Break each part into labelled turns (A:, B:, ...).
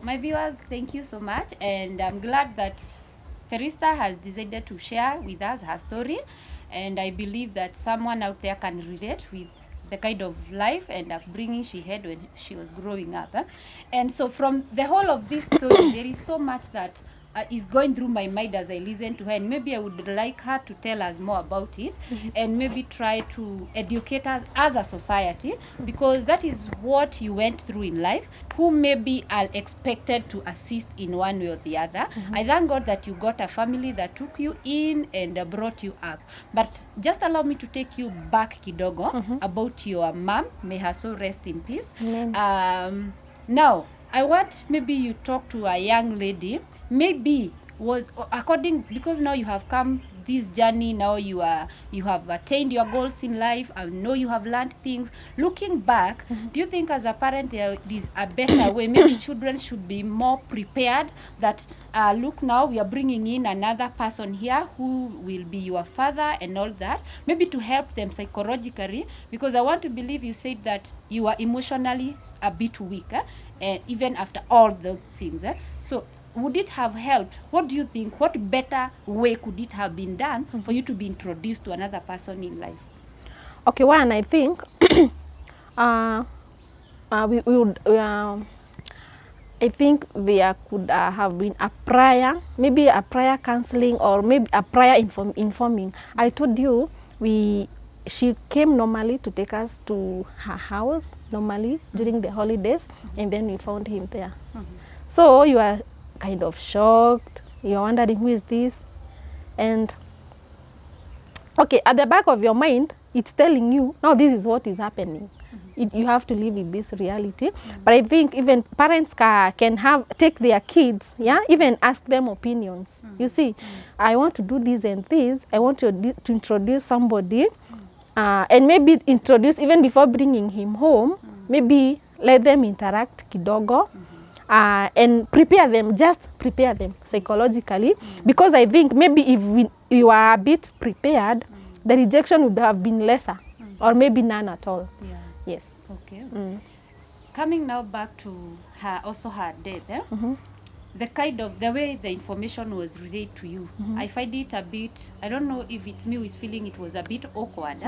A: my viewers, thank you so much, and I'm glad that Ferista has decided to share with us her story, and I believe that someone out there can relate with the kind of life and upbringing she had when she was growing up. And so from the whole of this story, there is so much that is going through my mind as I listen to her, and maybe I would like her to tell us more about it, and maybe try to educate us as a society, because that is what you went through in life, who maybe are expected to assist in one way or the other. I thank God that you got a family that took you in and brought you up. But just allow me to take you back kidogo about your mom. May her soul rest in peace. Now, I want maybe you talk to a young lady, maybe was according, because now you have come this journey, now you have attained your goals in life. I know you have learned things. Looking back, do you think as a parent there is a better way? Maybe children should be more prepared that look, now we are bringing in another person here who will be your father and all that, maybe to help them psychologically, because I want to believe you said that you are emotionally a bit weaker, even after all those things. So would it have helped? What do you think? What better way could it have been done for you to be introduced to another person in life?
B: Okay, one, I think we would. I think there could have been a prior, maybe a prior counseling, or maybe a prior informing. I told you she came normally to take us to her house normally during the holidays, and then we found him there. So you are kind of shocked. You're wondering, who is this? And okay, at the back of your mind, it's telling you, now this is what is happening. You have to live with this reality. But I think even parents can take their kids, even ask them opinions. You see, I want to do this and this. I want to introduce somebody, and maybe introduce even before bringing him home. Maybe let them interact kidogo. And prepare them, just prepare them psychologically, because I think maybe if you are a bit prepared, the rejection would have been lesser, or maybe none at all. Yes.
A: Okay. Coming now back to her death, the way the information was relayed to you, I find it a bit, I don't know if it's me who is feeling it was a bit awkward.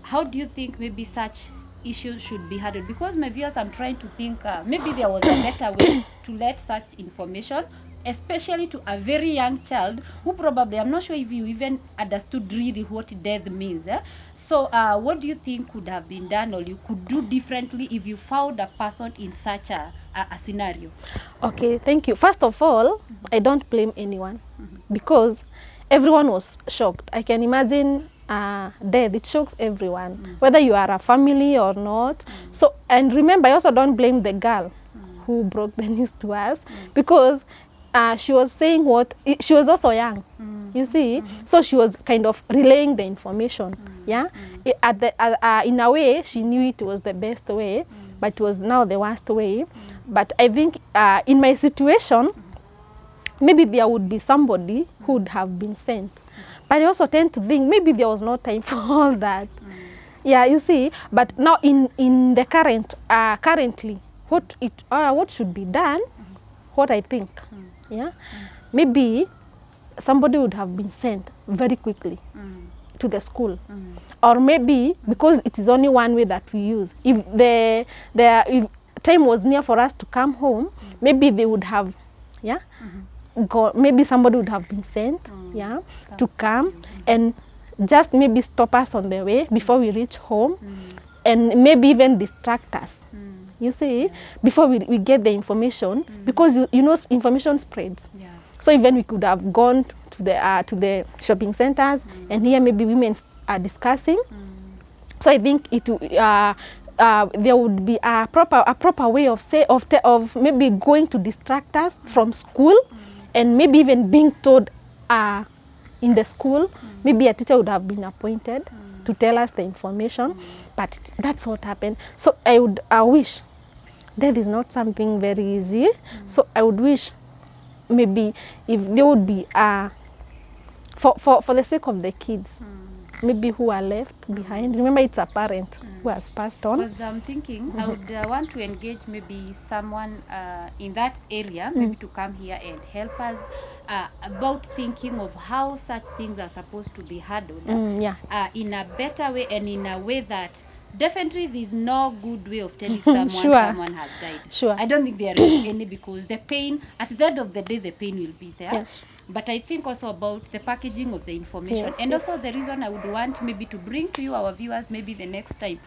A: How do you think maybe such issues should be handled? Because my viewers, I'm trying to think maybe there was a better way to let such information, especially to a very young child who probably, I'm not sure if you even understood really what death means. So what do you think could have been done, or you could do differently if you found a person in such a scenario?
B: Okay, thank you. First of all, I don't blame anyone, because everyone was shocked. I can imagine death, it shocks everyone, whether you are a family or not. So, and remember, I also don't blame the girl who broke the news to us, because she was saying she was also young, you see, so she was kind of relaying the information, in a way, she knew it was the best way, but it was now the worst way. But I think in my situation, maybe there would be somebody who would have been sent. But I also tend to think maybe there was no time for all that. Yeah, you see. But now in the currently, what should be done, what I think, maybe somebody would have been sent very quickly to the school. Or maybe, because it is only one way that we use, if time was near for us to come home, maybe they would have, maybe somebody would have been sent, to come and just maybe stop us on the way before we reach home, and maybe even distract us. You see, before we get the information, because you know information spreads. So even we could have gone to the shopping centers, and here maybe women are discussing. So I think there would be a proper way of maybe going to distract us from school, and maybe even being told in the school, maybe a teacher would have been appointed to tell us the information, but that's what happened. So I wish, death is not something very easy, so I would wish maybe if there would be for the sake of the kids, maybe who are left behind. Remember, it's a parent who has passed on.
A: Because I'm thinking I would want to engage maybe someone in that area, maybe to come here and help us about thinking of how such things are supposed to be handled in a better way, and in a way that definitely there's no good way of telling someone someone has died.
B: Sure.
A: I don't think there is any, because the pain, at the end of the day, the pain will be there.
B: Yes.
A: But I think also about the packaging of the information, and also the reason I would want maybe to bring to you, our viewers, maybe the next time,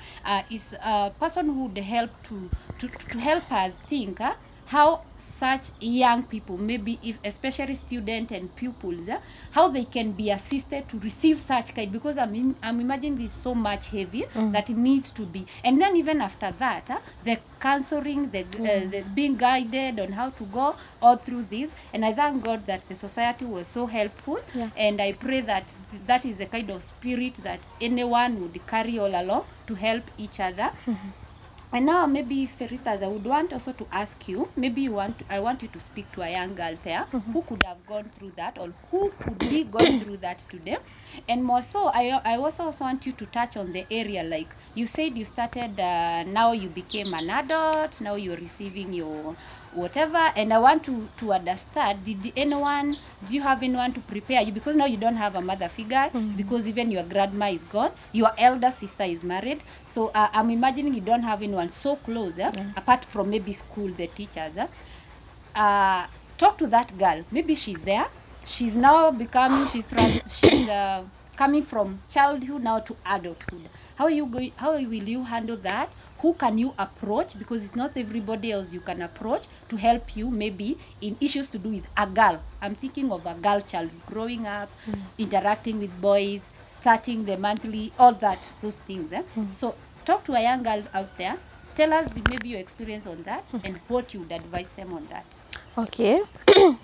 A: is a person who would help to help us think how such young people, maybe if especially students and pupils, how they can be assisted to receive such kind, because I'm imagining this so much heavy that it needs to be, and then even after that, the counseling, the being guided on how to go all through this. And I thank God that the society was so helpful, and I pray that that is the kind of spirit that anyone would carry all along to help each other. And now maybe, Feristas, I would want also to ask you, maybe I want you to speak to a young girl there who could have gone through that, or who could be going through that today. And more so, I also want you to touch on the area, like you said you started, now you became an adult, now you're receiving your whatever, and I want to understand, do you have anyone to prepare you, because now you don't have a mother figure, because even your grandma is gone, your elder sister is married, so I'm imagining you don't have anyone so close, apart from maybe school, the teachers. Talk to that girl, maybe she's there, she's now becoming, she's coming from childhood now to adulthood. How will you handle that? Who can you approach? Because it's not everybody else you can approach to help you, maybe in issues to do with a girl. I'm thinking of a girl child growing up, interacting with boys, starting the monthly, all that, those things. So talk to a young girl out there. Tell us maybe your experience on that and what you would advise them on that.
B: Okay,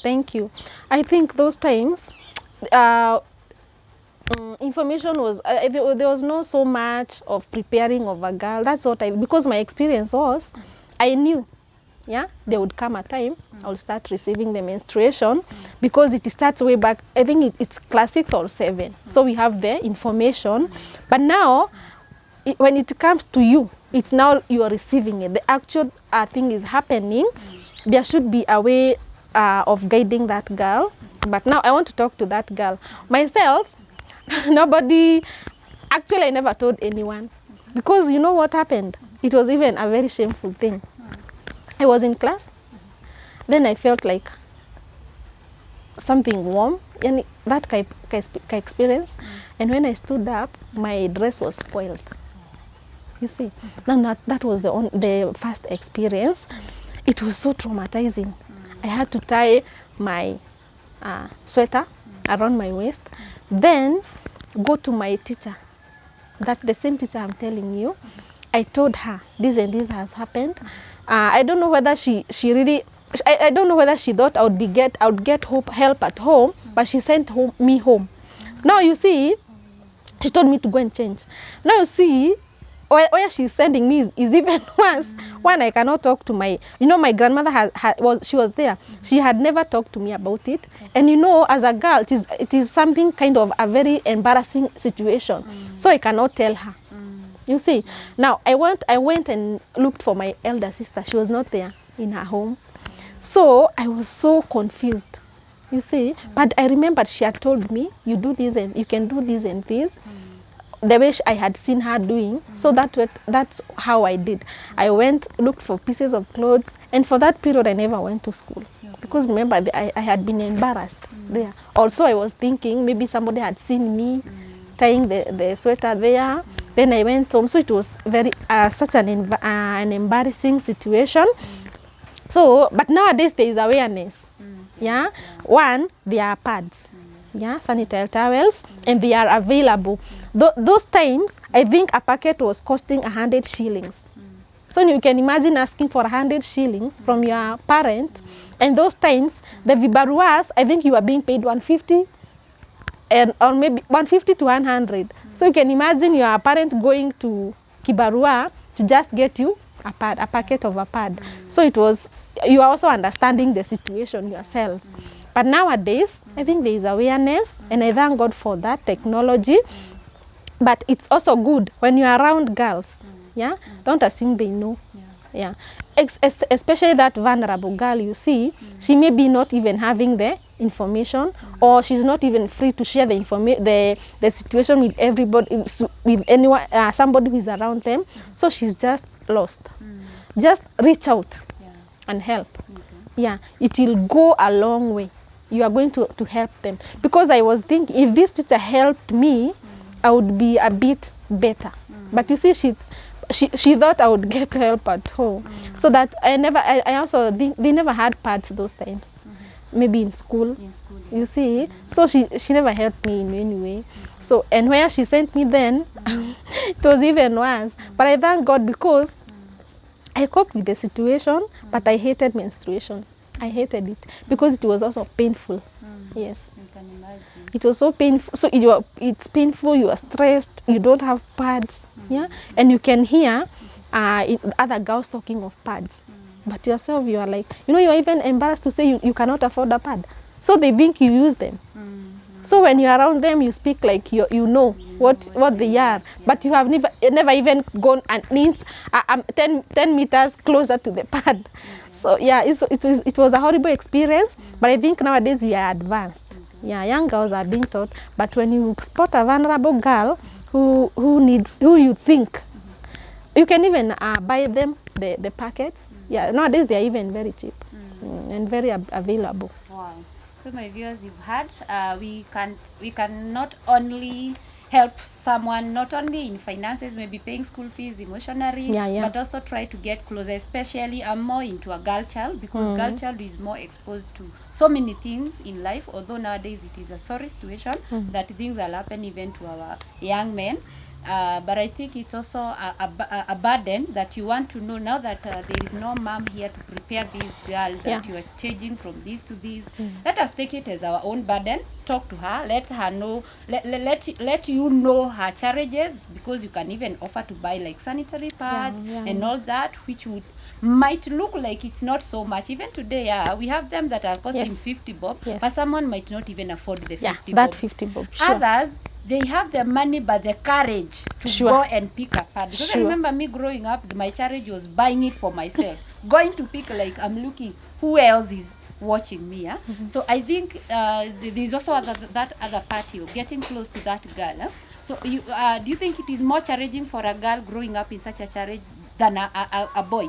B: thank you. I think those times, information was, there was no so much of preparing of a girl. That's what because my experience was, I knew, there would come a time I'll start receiving the menstruation, because it starts way back, I think it's class 6 or 7. So we have the information, but now, when it comes to you, it's now you are receiving it. The actual thing is happening. There should be a way of guiding that girl. But now I want to talk to that girl. Myself, nobody, actually I never told anyone. Because you know what happened? It was even a very shameful thing. I was in class. Then I felt like something warm. And that experience. And when I stood up, my dress was spoiled. You see, that was the first experience. It was so traumatizing. I had to tie my sweater around my waist, then go to my teacher, that the same teacher I'm telling you. I told her this and this has happened. I don't know whether she really, I don't know whether she thought I would get help at home, but she sent me home. Now you see, she told me to go and change. Now you see, where she's sending me is even worse. One, I cannot talk to my grandmother she was there. She had never talked to me about it. And as a girl, it is something kind of a very embarrassing situation. So I cannot tell her. You see, now I went and looked for my elder sister. She was not there in her home. So I was so confused. You see, but I remembered she had told me, you do this and you can do this and this. The way I had seen her doing, so that's how I did. I went, looked for pieces of clothes, and for that period I never went to school. Because remember, I had been embarrassed there. Also, I was thinking maybe somebody had seen me tying the sweater there. Then I went home, so it was very such an embarrassing situation. So, but nowadays there is awareness. One, there are pads. Sanitary towels, and they are available. Those times, I think a packet was costing 100 shillings. So you can imagine asking for 100 shillings from your parent. And those times, the vibaruas, I think you are being paid 150, or maybe 150 to 100. So you can imagine your parent going to Kibarua to just get you a packet of a pad. So it was, you are also understanding the situation yourself. But nowadays, I think there is awareness, and I thank God for that technology. But it's also good when you're around girls. Yeah, don't assume they know. Yeah, especially that vulnerable girl, you see, she may be not even having the information, or she's not even free to share the the situation with everybody, with anyone, somebody who is around them. So she's just lost. Just reach out and help. Yeah, it will go a long way. You are going to help them, because I was thinking, if this teacher helped me, I would be a bit better. But you see, she thought I would get help at home. So that I also think they never had pads those times. Maybe in school. You see. So she never helped me in any way. So, and where she sent me then, it was even worse. But I thank God, because I coped with the situation, but I hated menstruation. I hated it because it was also painful. Yes.
A: You can imagine.
B: It was so painful. So it's painful, you are stressed, you don't have pads. Yeah. And you can hear other girls talking of pads. But yourself, you are like, you know, you are even embarrassed to say you cannot afford a pad. So they think you use them. So when you're around them, you speak like you know what they are. But you have never even gone an inch, 10 meters closer to the pad. So yeah, it was a horrible experience. But I think nowadays we are advanced. Yeah, young girls are being taught. But when you spot a vulnerable girl who you think, you can even buy them the packets. Yeah, nowadays they are even very cheap and very available.
A: Wow. So my viewers, you've heard, we can not only help someone, not only in finances, maybe paying school fees, emotionally, but also try to get closer. Especially, I'm more into a girl child, because girl child is more exposed to so many things in life. Although nowadays it is a sorry situation that things will happen even to our young men. But I think it's also a burden that you want to know now that there is no mom here to prepare this girl, that you are changing from this to this. Let us take it as our own burden. Talk to her, let her know, let you know her challenges, because you can even offer to buy like sanitary pads and all that, which might look like it's not so much. Even today, we have them that are costing 50 bob, but someone might not even afford the 50 bob.
B: That 50 bob. Sure.
A: Others, they have the money but the courage to go and pick a pad. Because I remember me growing up, my courage was buying it for myself. Going to pick, like, I'm looking, who else is watching me? So I think there's also that other party of getting close to that girl. So you do you think it is more challenging for a girl growing up in such a challenge than a boy?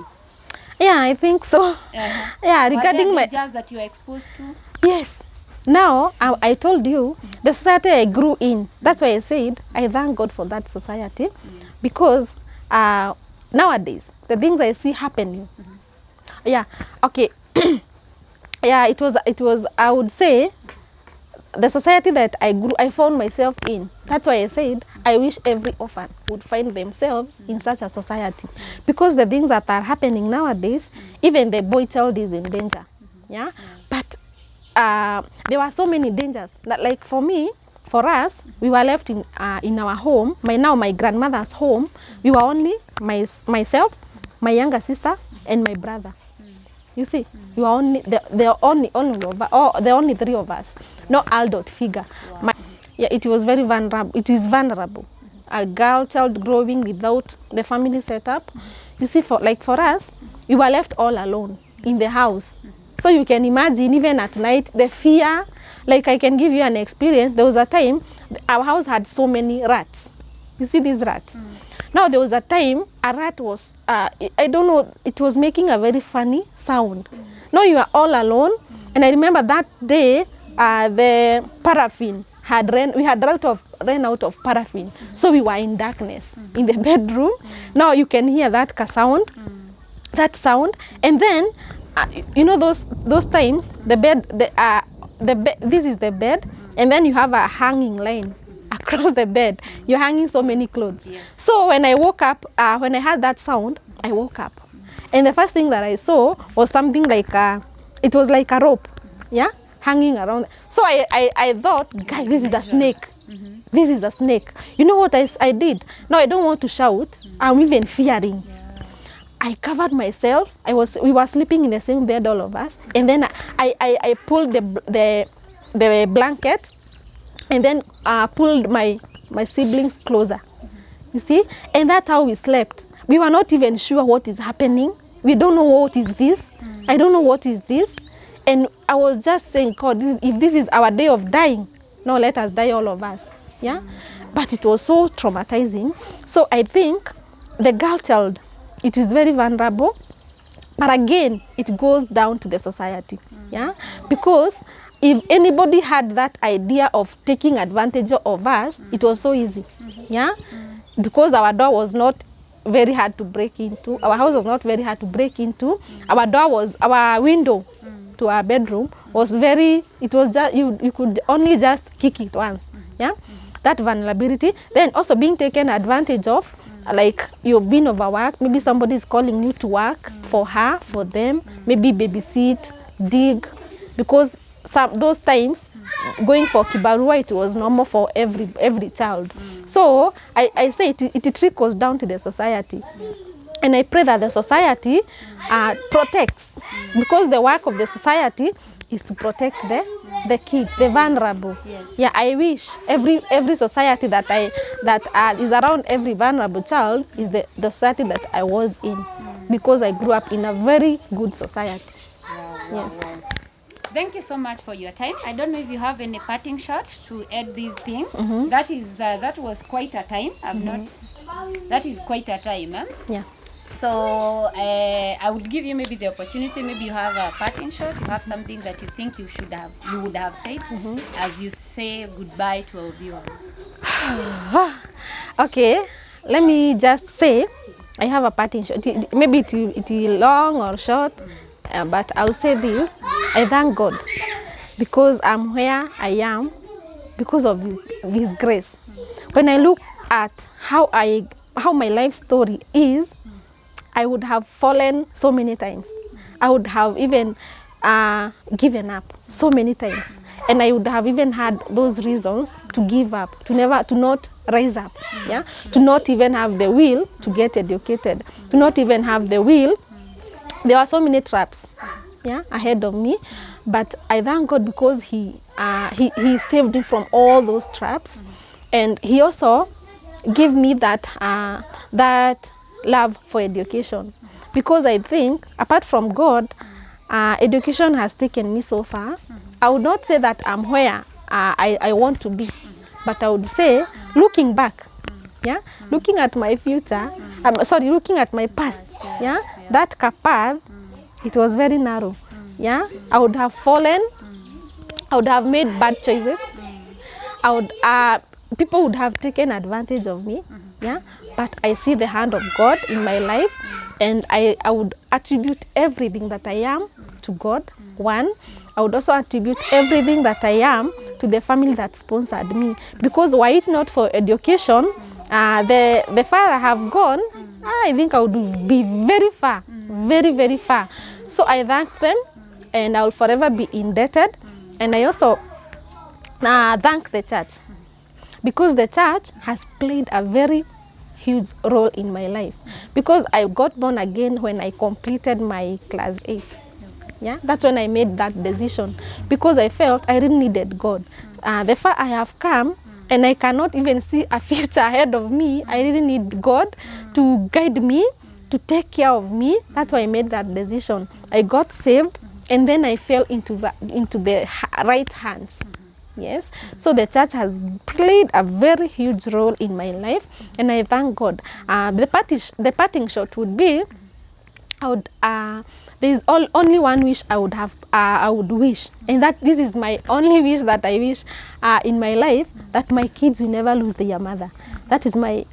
B: Yeah, I think so. Yeah, regarding my
A: dangers that you are exposed to.
B: Yes. Now, I told you, the society I grew in, that's why I said, I thank God for that society, because nowadays, the things I see happening, it was, I would say, the society that I found myself in. That's why I said, I wish every orphan would find themselves in such a society, because the things that are happening nowadays, even the boy child is in danger, but there were so many dangers that, like, for us, we were left in our home. My grandmother's home. We were only myself, my younger sister, and my brother. You see, we were only the only three of us. No adult figure. It was very vulnerable. It is vulnerable. A girl child growing without the family setup. You see, for us, we were left all alone in the house. So you can imagine, even at night, the fear. Like, I can give you an experience. There was a time our house had so many rats. You see these rats? Now, there was a time a rat was, I don't know, it was making a very funny sound. Now you are all alone. And I remember that day, the paraffin we had ran out of paraffin. So we were in darkness in the bedroom. Now you can hear that sound. And then, you know, those times, the bed, this is the bed, and then you have a hanging line across the bed. You're hanging so many clothes. So when I woke up, when I heard that sound, I woke up, and the first thing that I saw was something like it was like a rope, hanging around. So I thought, guy, this is a snake. This is a snake. You know what I did? Now I don't want to shout. I'm even fearing. I covered myself. We were sleeping in the same bed, all of us. And then I pulled the blanket, and then pulled my my siblings closer. You see? And that's how we slept. We were not even sure what is happening. We don't know what is this. I don't know what is this. And I was just saying, God, if this is our day of dying, no, let us die, all of us. Yeah? But it was so traumatizing. So I think the girl child, it is very vulnerable. But again, it goes down to the society. Yeah? Because if anybody had that idea of taking advantage of us, it was so easy. Yeah? Because our door was not very hard to break into. Our house was not very hard to break into. Our window to our bedroom was very, it was just, you could only just kick it once. Yeah? That vulnerability. Then also being taken advantage of, like you've been overworked, maybe somebody is calling you to work for her, for them, maybe babysit, dig, because those times going for kibarua, it was normal for every child. So I say it trickles down to the society. And I pray that the society protects, because the work of the society is to protect the kids, the vulnerable.
A: Yes.
B: Yeah, I wish every society that is around every vulnerable child is the society that I was in, because I grew up in a very good society. Yes.
A: Thank you so much for your time. I don't know if you have any parting shot to add this thing. That was quite a time. That is quite a time.
B: Yeah.
A: So I would give you maybe the opportunity. Maybe you have a parting shot. You have something that you think you would have said as you say goodbye to our viewers.
B: Okay, let me just say I have a parting shot. Maybe it will long or short, but I'll say this. I thank God because I'm where I am because of His grace. When I look at how my life story is, I would have fallen so many times. I would have even given up so many times, and I would have even had those reasons to give up, to not rise up, yeah, to not even have the will to get educated, to not even have the will. There were so many traps, yeah, ahead of me, but I thank God because He saved me from all those traps, and He also gave me that love for education, because I think apart from God, education has taken me so far. I would not say that I'm where I want to be, but I would say looking back, yeah, looking at my future, looking at my past, yeah, that path, it was very narrow, yeah. I would have fallen, I would have made bad choices, people would have taken advantage of me, yeah, but I see the hand of God in my life, and I would attribute everything that I am to God. One, I would also attribute everything that I am to the family that sponsored me, because were it not for education, the far I have gone, I think I would be very far, very, very far. So I thank them, and I will forever be indebted. And I also thank the church, because the church has played a very huge role in my life, because I got born again when I completed my class 8. Yeah, that's when I made that decision, because I felt I really needed God. The far I have come, and I cannot even see a future ahead of me. I really need God to guide me, to take care of me. That's why I made that decision. I got saved, and then I fell into the right hands. Yes, so the church has played a very huge role in my life, and I thank God. The parting shot would be, there is only one wish I would wish, and that this is my only wish that I wish in my life, that my kids will never lose their mother. That is my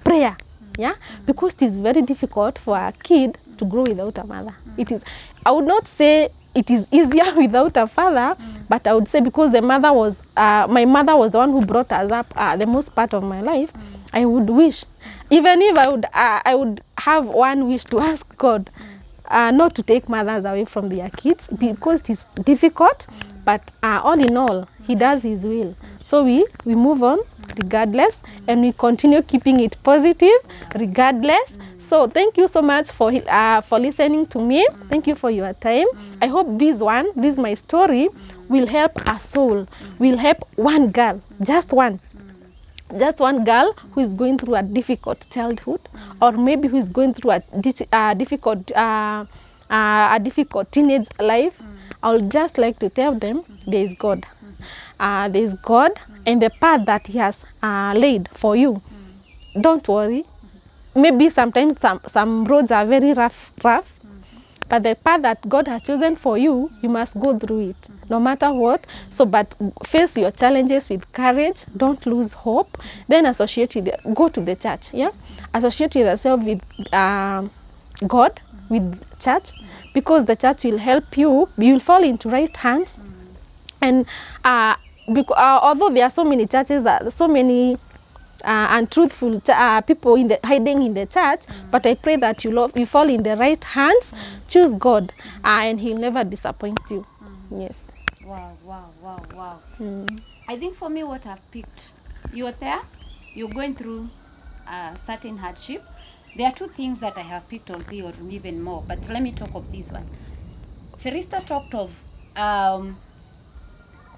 B: prayer, yeah, because it is very difficult for a kid to grow without a mother. It is. I would not say it is easier without a father, but I would say because my mother was the one who brought us up the most part of my life. I would wish, even if I would have one wish to ask God not to take mothers away from their kids, because it is difficult, but all in all, He does His will. So we move on regardless, and we continue keeping it positive regardless. So thank you so much for listening to me. Thank you for your time. I hope this my story will help a soul, will help one girl, just one, just one girl who is going through a difficult childhood, or maybe who is going through a difficult teenage life, I would just like to tell them there is God. There is God, and the path that He has laid for you. Don't worry. Maybe sometimes some roads are very rough, but the path that God has chosen for you, you must go through it, no matter what. So, but face your challenges with courage. Don't lose hope. Then associate with go to the church. Yeah, associate yourself with God, with church, because the church will help you. You will fall into right hands, and although there are so many churches, that so many untruthful people hiding in the church, but I pray that you fall in the right hands. Choose God, and He'll never disappoint you. Yes.
A: Wow. I think for me, what I've picked, you're there, you're going through a certain hardship. There are two things that I have picked on three or even more, but let me talk of this one. Ferista talked of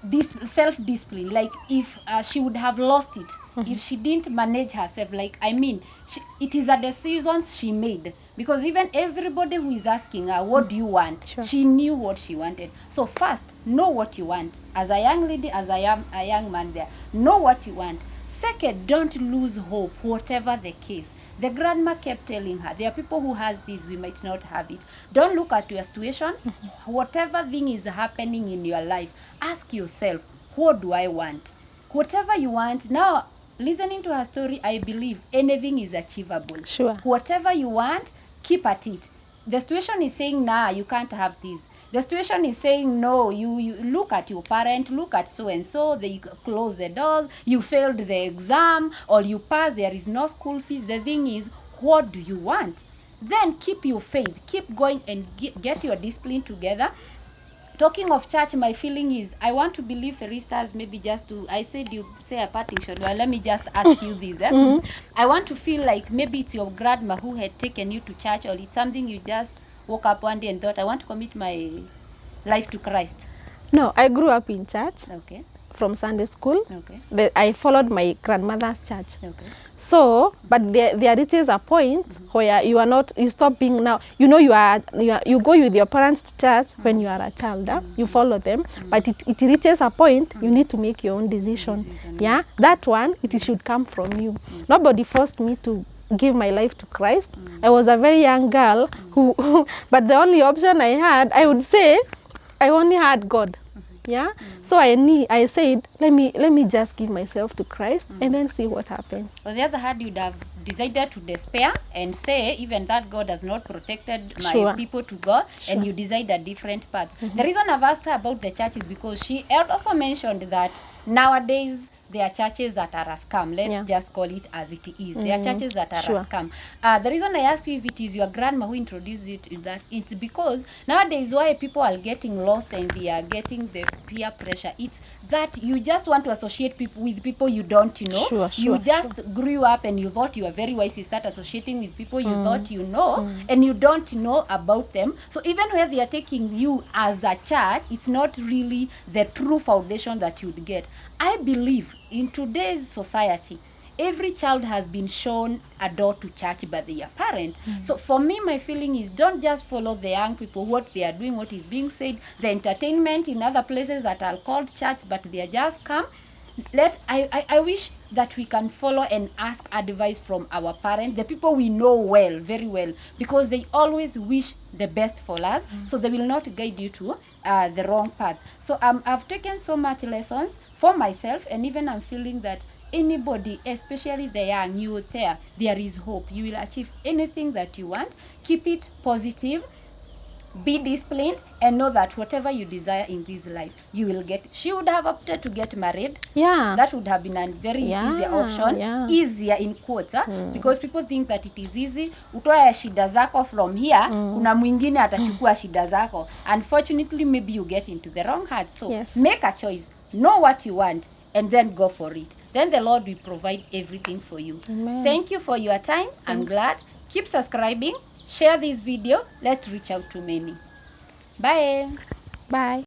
A: this self-discipline, like if she would have lost it, if she didn't manage herself, like it is a decision she made, because even everybody who is asking her, what do you want?
B: Sure.
A: She knew what she wanted. So first, know what you want. As a young lady, as I am a young man there, know what you want. Second, don't lose hope, whatever the case. The grandma kept telling her, there are people who has this, we might not have it. Don't look at your situation. Whatever thing is happening in your life, ask yourself, what do I want? Whatever you want. Now, listening to her story, I believe anything is achievable.
B: Sure.
A: Whatever you want, keep at it. The situation is saying, nah, you can't have this. The situation is saying, no, you look at your parent, look at so-and-so, they close the doors, you failed the exam, or you passed, there is no school fees. The thing is, what do you want? Then keep your faith, keep going and get your discipline together. Talking of church, my feeling is, I want to believe Feristas, maybe just to, I said you say a parting shot, well, let me just ask you this. I want to feel like maybe it's your grandma who had taken you to church, or it's something you just woke up one day and thought, I want to commit my life to Christ.
B: No, I grew up in church.
A: Okay.
B: From Sunday school.
A: Okay.
B: I followed my grandmother's church.
A: Okay.
B: So, but there reaches a point where you stop being now. You go with your parents to church when you are a child. You follow them, but it reaches a point you need to make your own decision. Yeah, that one it should come from you. Nobody forced me to give my life to Christ. I was a very young girl who, but the only option I had, I would say, I only had God. Yeah, so I said, let me just give myself to Christ and then see what happens.
A: On the other hand, you'd have decided to despair and say, even that God has not protected my people to God, and you decide a different path. The reason I've asked her about the church is because she also mentioned that nowadays there are churches that are a scam. Let's just call it as it is. There are churches that are a scam. The reason I asked you if it is your grandma who introduced you to that, it's because nowadays why people are getting lost and they are getting the peer pressure. It's that you just want to associate people with people you don't know. You just grew up and you thought you were very wise. You start associating with people you thought you know, and you don't know about them. So even where they are taking you as a church, it's not really the true foundation that you'd get. I believe in today's society, every child has been shown a door to church by their parent. So for me, my feeling is, don't just follow the young people, what they are doing, what is being said, the entertainment in other places that are called church, but they are just come. I wish that we can follow and ask advice from our parents, the people we know well, very well, because they always wish the best for us, so they will not guide you to the wrong path. So I've taken so much lessons for myself, and even I'm feeling that anybody, especially the young, there is hope. You will achieve anything that you want. Keep it positive, be disciplined, and know that whatever you desire in this life, you will get. She would have opted to get married.
B: Yeah,
A: that would have been a very easy option. Easier in quotes, because people think that it is easy. Utoe shida zako from here, kuna mwingine atachukua shida zako. Unfortunately, maybe you get into the wrong heart. So make a choice. Know what you want and then go for it. Then the Lord will provide everything for you.
B: Amen.
A: Thank you for your time. I'm glad. Keep subscribing. Share this video. Let's reach out to many. Bye.
B: Bye.